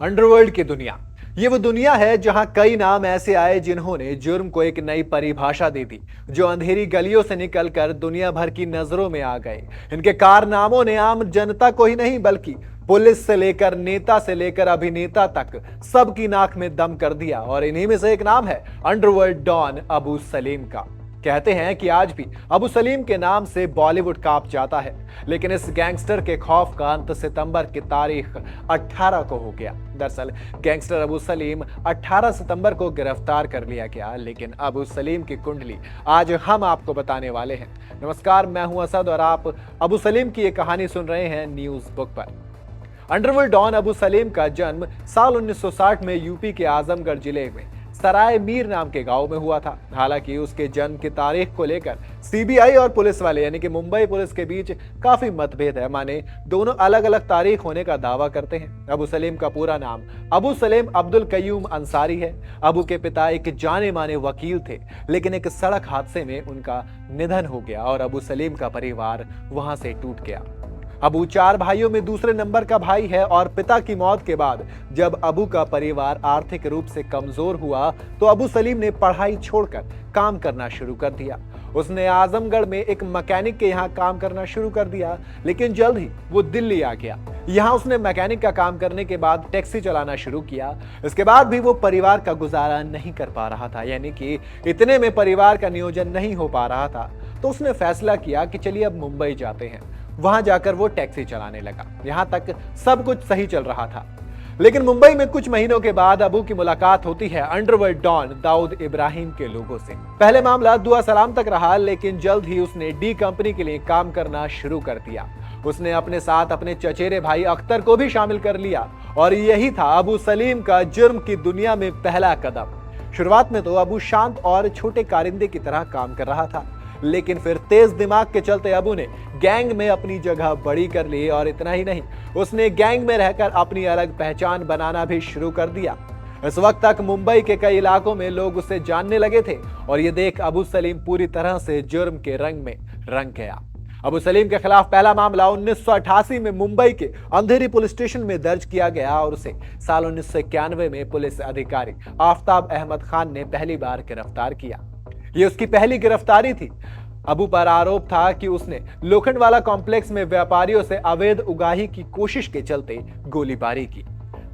Underworld की दुनिया। ये वो दुनिया है जहां कई नाम ऐसे आए जिन्होंने जुर्म को एक नई परिभाषा दे दी, जो अंधेरी गलियों से निकलकर दुनिया भर की नजरों में आ गए। इनके कारनामों ने आम जनता को ही नहीं बल्कि पुलिस से लेकर नेता से लेकर अभिनेता तक सबकी नाक में दम कर दिया। और इन्हीं में से एक नाम है अंडरवर्ल्ड डॉन अबू सलीम का। कहते हैं कि आज भी अबू सलीम के नाम से बॉलीवुड कांप जाता है, लेकिन इस गैंगस्टर के खौफ का अंत सितंबर की तारीख 18 को हो गया। दरअसल गैंगस्टर अबू सलीम 18 सितंबर को गिरफ्तार कर लिया गया, लेकिन अबू सलीम की कुंडली आज हम आपको बताने वाले हैं। नमस्कार, मैं हूं असद और आप अबू सलीम की ये कहानी सुन रहे हैं न्यूज बुक पर। अंडरवर्ल्ड डॉन अबू सलीम का जन्म साल 1960 में यूपी के आजमगढ़ जिले में सराय मीर नाम के गांव में हुआ था। हालांकि उसके जन्म की तारीख को लेकर सीबीआई और पुलिस वाले यानी कि मुंबई पुलिस के बीच काफी मतभेद है। माने दोनों अलग अलग तारीख होने का दावा करते हैं। अबू सलीम का पूरा नाम अबू सलीम अब्दुल कयूम अंसारी है। अबू के पिता एक जाने माने वकील थे, लेकिन एक सड़क हादसे में उनका निधन हो गया और अबू सलीम का परिवार वहां से टूट गया। अबू 4 भाइयों में दूसरे नंबर का भाई है और पिता की मौत के बाद जब अबू का परिवार आर्थिक रूप से कमजोर हुआ तो अबू सलीम ने पढ़ाई छोड़कर काम करना शुरू कर दिया। उसने आजमगढ़ में एक मैकेनिक के यहाँ काम करना शुरू कर दिया, लेकिन जल्द ही वो दिल्ली आ गया। यहाँ उसने मैकेनिक का काम करने के बाद टैक्सी चलाना शुरू किया। इसके बाद भी वो परिवार का गुजारा नहीं कर पा रहा था, यानी कि इतने में परिवार का नियोजन नहीं हो पा रहा था। तो उसने फैसला किया कि चलिए अब मुंबई जाते हैं। वहां जाकर वो टैक्सी चलाने लगा। यहां तक सब कुछ सही चल रहा था, लेकिन मुंबई में कुछ महीनों के बाद अबू की मुलाकात होती है अंडरवर्ल्ड डॉन दाऊद इब्राहिम के लोगों से। पहले मामला दुआ सलाम तक रहा, लेकिन जल्द ही उसने डी कंपनी के लिए काम करना शुरू कर दिया। उसने अपने साथ अपने चचेरे भाई अख्तर को भी शामिल कर लिया और यही था अबू सलीम का जुर्म की दुनिया में पहला कदम। शुरुआत में तो अबू शांत और छोटे कारिंदे की तरह काम कर रहा था, लेकिन फिर तेज दिमाग के चलते अबू ने गैंग में अपनी जगह बड़ी कर ली। और इतना ही नहीं, उसने गैंग में रहकर अपनी अलग पहचान बनाना भी शुरू कर दिया। इस वक्त तक मुंबई के कई इलाकों में लोग उसे जानने लगे थे और ये देख अबू सलीम पूरी तरह से जुर्म के रंग में रंग गया। अबू सलीम के खिलाफ पहला मामला 1988 में मुंबई के अंधेरी पुलिस स्टेशन में दर्ज किया गया और उसे साल 1991 में पुलिस अधिकारी आफ्ताब अहमद खान ने पहली बार गिरफ्तार किया। ये उसकी पहली गिरफ्तारी थी। अबू पर आरोप था कि उसने लोखंडवाला कॉम्प्लेक्स में व्यापारियों से अवैध उगाही की कोशिश के चलते गोलीबारी की।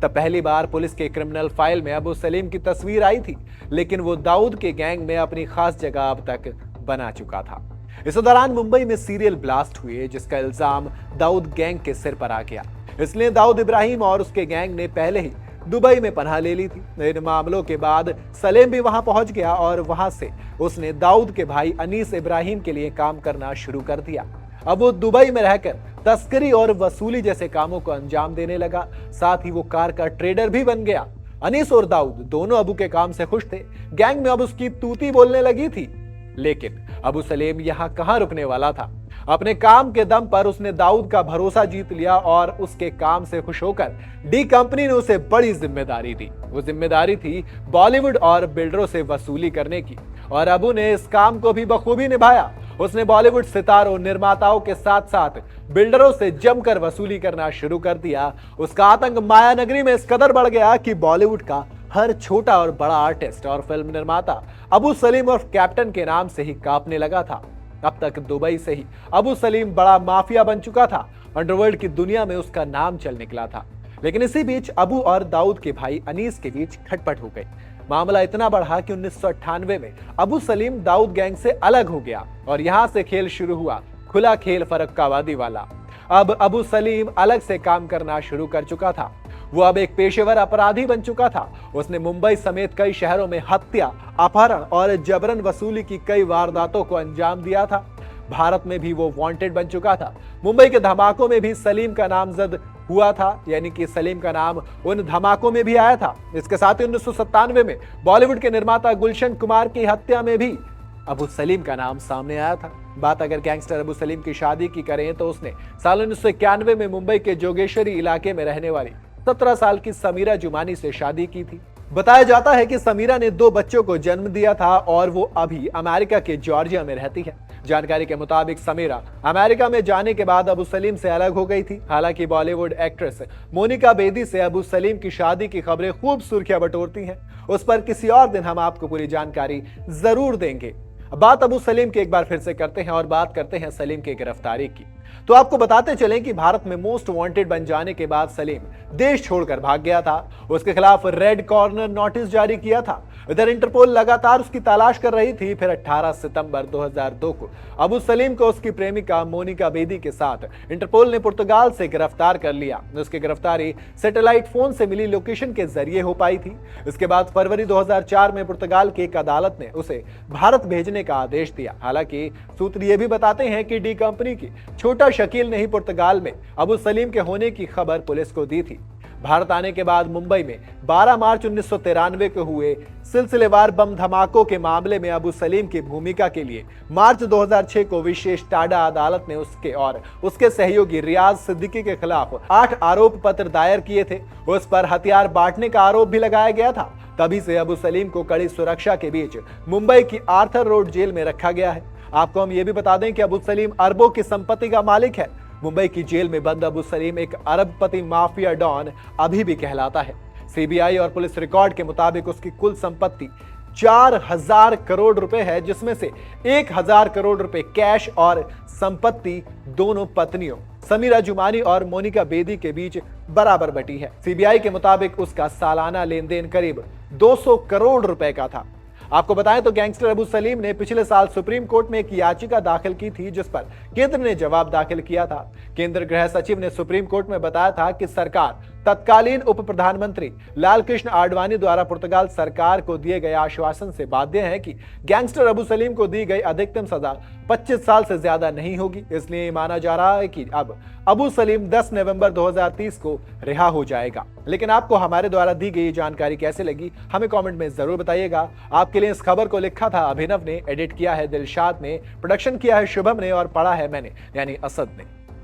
तब पहली बार पुलिस के क्रिमिनल फाइल में अबू सलीम की तस्वीर आई थी, लेकिन वो दाऊद के गैंग में अपनी खास जगह अब तक बना चुका था। इस दौरान मुंबई में सीरियल ब्लास्ट हुए, जिसका इल्जाम दाऊद गैंग के सिर पर आ गया। इसलिए दाऊद इब्राहिम और उसके गैंग ने पहले ही दुबई में पनाह ले ली थी। इन मामलों के बाद सलेम भी वहां पहुंच गया और वहां से उसने दाऊद के भाई अनीस इब्राहिम के लिए काम करना शुरू कर दिया। अब वो दुबई में रहकर तस्करी और वसूली जैसे कामों को अंजाम देने लगा। साथ ही वो कार का ट्रेडर भी बन गया। अनीस और दाऊद दोनों अबू के काम से खुश थे। गैंग में अब उसकी तूती बोलने लगी थी, लेकिन अबू सलीम यहाँ कहां रुकने वाला था। अपने काम के दम पर उसने दाऊद का भरोसा जीत लिया और उसके काम से खुश होकर डी कंपनी ने उसे बड़ी जिम्मेदारी दी। वो जिम्मेदारी थी बॉलीवुड और बिल्डरों से वसूली करने की, और अबू ने इस काम को भी बखूबी निभाया। उसने बॉलीवुड सितारों, निर्माताओं के साथ साथ बिल्डरों से जमकर वसूली करना शुरू कर दिया। उसका आतंक माया नगरी में इस कदर बढ़ गया कि बॉलीवुड का हर छोटा और बड़ा आर्टिस्ट और फिल्म निर्माता अबू सलीम और कैप्टन के नाम से ही कांपने लगा था। अब तक दुबई से ही अबू सलीम बड़ा माफिया बन चुका था। अंडरवर्ल्ड की दुनिया में उसका नाम चल निकला था। लेकिन इसी बीच अबू और दाऊद के भाई अनीस के बीच खटपट हो गई। मामला इतना बढ़ा कि 1998 में अबू सलीम दाऊद गैंग से अलग हो गया और यहां से खेल शुरू हुआ खुला खेल फरक्कावादी वाला। अब अबू सलीम अलग से काम करना शुरू कर चुका था। वो अब एक पेशेवर अपराधी बन चुका था। उसने मुंबई समेत कई शहरों में हत्या, अपहरण और जबरन वसूली की कई वारदातों को अंजाम दिया था। भारत में भी वो वांटेड बन चुका था। मुंबई के धमाकों में भी सलीम का नामजद हुआ था, यानी कि सलीम का नाम उन धमाकों में भी आया था। इसके साथ ही 1997 में बॉलीवुड के निर्माता गुलशन कुमार की हत्या में भी अबू सलीम का नाम सामने आया था। बात अगर गैंगस्टर अबू सलीम की शादी की करें तो उसने साल 1991 में मुंबई के जोगेश्वरी इलाके में रहने वाली 17 साल की समीरा जुमानी से शादी की थी। बताया जाता है कि समीरा ने 2 बच्चों को जन्म दिया था और वो अभी अमेरिका के जॉर्जिया में रहती है। जानकारी के मुताबिक समीरा अमेरिका में जाने के बाद अबू सलीम से अलग हो गई थी। हालांकि बॉलीवुड एक्ट्रेस मोनिका बेदी से अबू सलीम की शादी की खबरें खूब सुर्खियां बटोरती हैं। उस पर किसी और दिन हम आपको पूरी जानकारी जरूर देंगे। बात अबू सलीम की एक बार फिर से करते हैं और बात करते हैं सलीम की गिरफ्तारी की। तो आपको बताते चलें कि भारत में मोस्ट वांटेड बन जाने के बाद सलीम देश छोड़कर भाग गया था। उसके खिलाफ रेड कॉर्नर नोटिस जारी किया था। इधर इंटरपोल लगातार उसकी तलाश कर रही थी। फिर 18 सितंबर 2002 को अबू सलीम को उसकी प्रेमिका मोनिका बेदी के साथ इंटरपोल ने पुर्तगाल से गिरफ्तार कर लिया। उसकी गिरफ्तारी सैटेलाइट फोन से मिली लोकेशन के जरिए हो पाई थी। इसके बाद फरवरी 2004 में पुर्तगाल की एक अदालत ने उसे भारत भेजने का आदेश दिया। हालांकि सूत्र ये भी बताते हैं कि डी कंपनी की छोटा शकील ने ही पुर्तगाल में अबू सलीम के होने की खबर पुलिस को दी थी। भारत आने के बाद मुंबई में 12 मार्च 1993 को हुए सिलसिलेवार बम धमाकों के मामले में अबू सलीम की भूमिका के लिए मार्च 2006 को विशेष टाडा अदालत ने उसके और उसके सहयोगी रियाज सिद्दीकी के खिलाफ 8 आरोप पत्र दायर किए थे। उस पर हथियार बांटने का आरोप भी लगाया गया था। तभी से अबू सलीम को कड़ी सुरक्षा के बीच मुंबई की आर्थर रोड जेल में रखा गया है। आपको हम ये भी बता दें कि अबू सलीम अरबों की संपत्ति का मालिक है। मुंबई की जेल में बंद अबू सलीम एक अरबपति माफिया डॉन अभी भी कहलाता है। सीबीआई और पुलिस रिकॉर्ड के मुताबिक उसकी कुल संपत्ति 4000 करोड़ रुपए है, जिसमें से 1000 करोड़ रुपए कैश और संपत्ति दोनों पत्नियों समीरा जुमानी और मोनिका बेदी के बीच बराबर बटी है। सीबीआई के मुताबिक उसका सालाना लेन देन करीब 200 करोड़ रुपए का था। आपको बताएं तो गैंगस्टर अबू सलीम ने पिछले साल सुप्रीम कोर्ट में एक याचिका दाखिल की थी, जिस पर केंद्र ने जवाब दाखिल किया था। केंद्र गृह सचिव ने सुप्रीम कोर्ट में बताया था कि सरकार तत्कालीन उप प्रधानमंत्री लालकृष्ण आडवाणी द्वारा पुर्तगाल सरकार को दिए गए आश्वासन से बाध्य है कि गैंगस्टर अबू सलीम को दी गई अधिकतम सजा 25 साल से ज्यादा नहीं होगी। इसलिए माना जा रहा है कि अब अबू सलीम 10 नवंबर 2030 को रिहा हो जाएगा। लेकिन आपको हमारे द्वारा दी गई जानकारी कैसे लगी, हमें कमेंट में जरूर बताइएगा। आपके लिए इस खबर को लिखा था अभिनव ने, एडिट किया है दिलशाद ने, प्रोडक्शन किया है शुभम ने और पढ़ा है मैंने यानी असद ने।